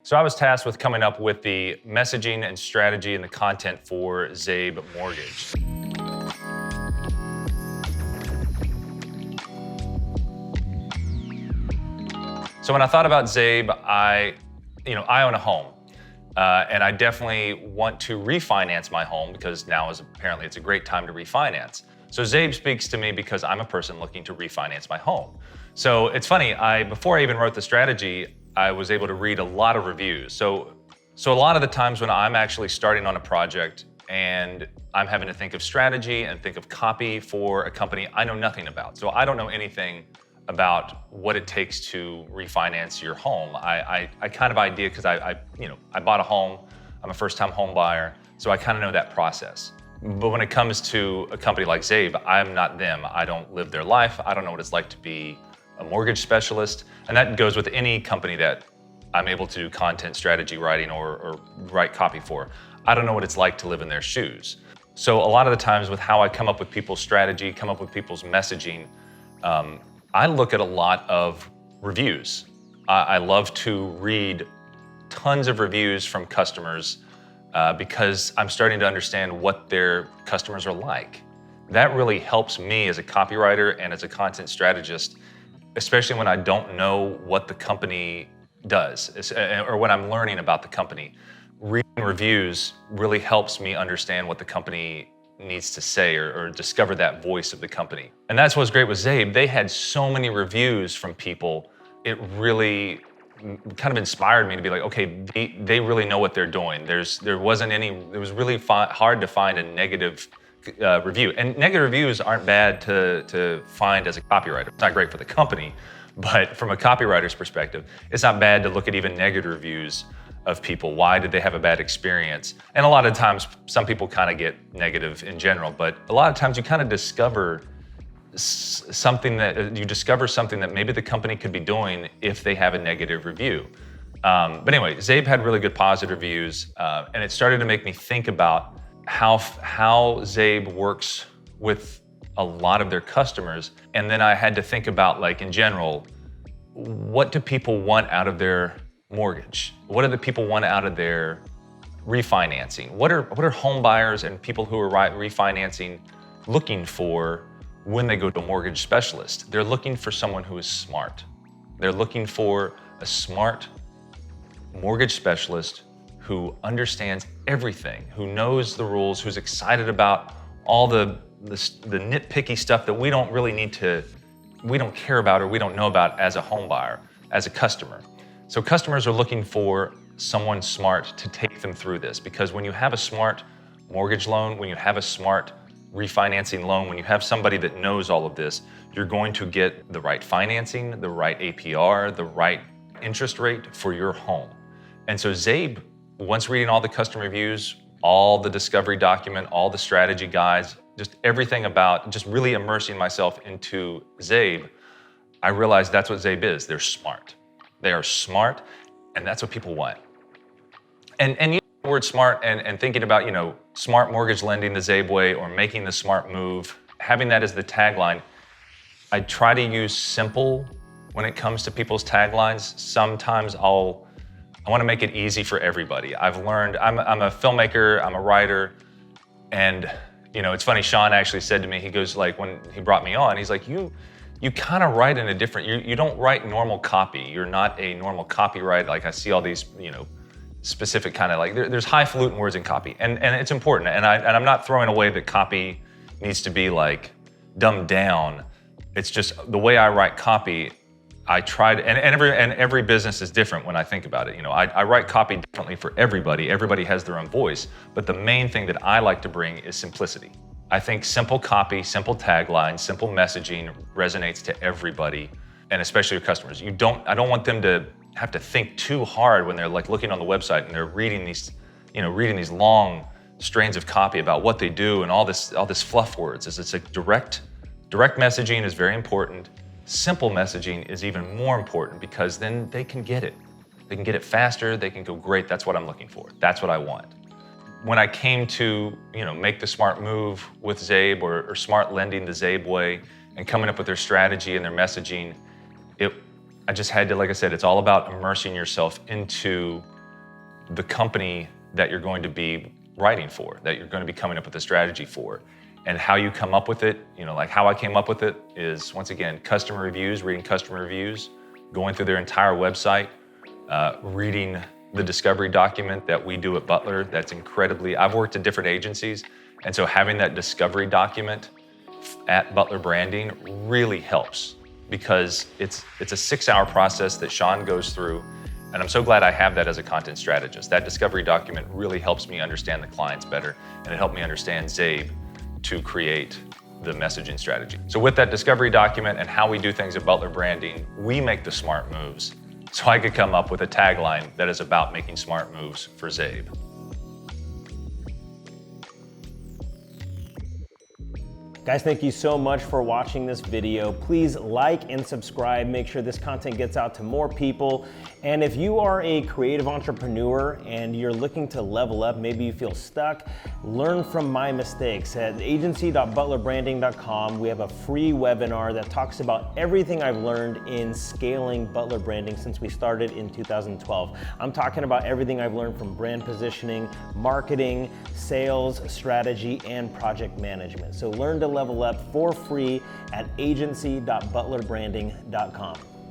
So I was tasked with coming up with the messaging and strategy and the content for Zabe Mortgage. So when I thought about Zabe, I own a home. And I definitely want to refinance my home because now apparently it's a great time to refinance. So Zabe speaks to me because I'm a person looking to refinance my home. So it's funny, before I even wrote the strategy, I was able to read a lot of reviews. So a lot of the times when I'm actually starting on a project and I'm having to think of strategy and think of copy for a company I know nothing about. So I don't know anything about what it takes to refinance your home. I kind of idea because I bought a home. I'm a first-time home buyer, so I kind of know that process. But when it comes to a company like Zabe, I'm not them. I don't live their life. I don't know what it's like to be a mortgage specialist, and that goes with any company that I'm able to do content strategy writing or write copy for. I don't know what it's like to live in their shoes. So a lot of the times with how I come up with people's strategy, come up with people's messaging, I look at a lot of reviews. I love to read tons of reviews from customers because I'm starting to understand what their customers are like. That really helps me as a copywriter and as a content strategist, especially when I don't know what the company does or when I'm learning about the company. Reading reviews really helps me understand what the company needs to say or discover that voice of the company. And that's what's great with Zabe. They had so many reviews from people. It really kind of inspired me to be like, okay, they really know what they're doing. It was really hard to find a negative review. And negative reviews aren't bad to find as a copywriter. It's not great for the company, but from a copywriter's perspective, it's not bad to look at even negative reviews of people. Why did they have a bad experience? And a lot of times, some people kind of get negative in general, but a lot of times you kind of discover something that maybe the company could be doing if they have a negative review. But anyway, Zabe had really good positive reviews, and it started to make me think about how Zabe works with a lot of their customers. And then I had to think about, like, in general, what do people want out of their mortgage? What do the people want out of their refinancing? What are home buyers and people who are refinancing looking for when they go to a mortgage specialist? They're looking for someone who is smart. They're looking for a smart mortgage specialist who understands everything, who knows the rules, who's excited about all the nitpicky stuff that we don't care about or we don't know about as a home buyer, as a customer. So customers are looking for someone smart to take them through this, because when you have a smart mortgage loan, when you have a smart refinancing loan, when you have somebody that knows all of this, you're going to get the right financing, the right APR, the right interest rate for your home. And so Zabe, once reading all the customer reviews, all the discovery document, all the strategy guides, just everything about just really immersing myself into Zabe, I realized that's what Zabe is. They're smart. They are smart, and that's what people want. And you know, the word smart and thinking about, smart mortgage lending the Zabe way or making the smart move, having that as the tagline, I try to use simple when it comes to people's taglines. Sometimes I want to make it easy for everybody. I've learned, I'm a filmmaker, I'm a writer, and it's funny, Sean actually said to me, he goes, like, when he brought me on, he's like, you kind of write in a different, you don't write normal copy. You're not a normal copywriter. Like, I see all these, specific kind of, like, there's highfalutin words in copy, and it's important. And I'm not throwing away that copy needs to be, like, dumbed down. It's just the way I write copy. I tried, and every business is different when I think about it. I write copy differently for everybody. Everybody has their own voice, but the main thing that I like to bring is simplicity. I think simple copy, simple tagline, simple messaging resonates to everybody, and especially your customers. I don't want them to have to think too hard when they're, like, looking on the website and they're reading these long strains of copy about what they do and all this fluff words. It's a direct messaging is very important. Simple messaging is even more important, because then they can get it. They can get it faster. They can go, great, that's what I'm looking for. That's what I want. When I came to, make the smart move with Zabe or smart lending the Zabe way and coming up with their strategy and their messaging, I just had to, like I said, it's all about immersing yourself into the company that you're going to be writing for, that you're going to be coming up with a strategy for. And how you come up with it, like how I came up with it is, once again, customer reviews, reading customer reviews, going through their entire website, reading the discovery document that we do at Butler. That's incredibly, I've worked at different agencies, and so having that discovery document at Butler Branding really helps, because it's a 6-hour process that Sean goes through. And I'm so glad I have that as a content strategist. That discovery document really helps me understand the clients better, and it helped me understand Zabe to create the messaging strategy. So with that discovery document and how we do things at Butler Branding, we make the smart moves. So I could come up with a tagline that is about making smart moves for Zabe. Guys, thank you so much for watching this video. Please like and subscribe. Make sure this content gets out to more people. And if you are a creative entrepreneur and you're looking to level up, maybe you feel stuck, learn from my mistakes. At agency.butlerbranding.com, we have a free webinar that talks about everything I've learned in scaling Butler Branding since we started in 2012. I'm talking about everything I've learned from brand positioning, marketing, sales, strategy, and project management. So learn to level up for free at agency.butlerbranding.com.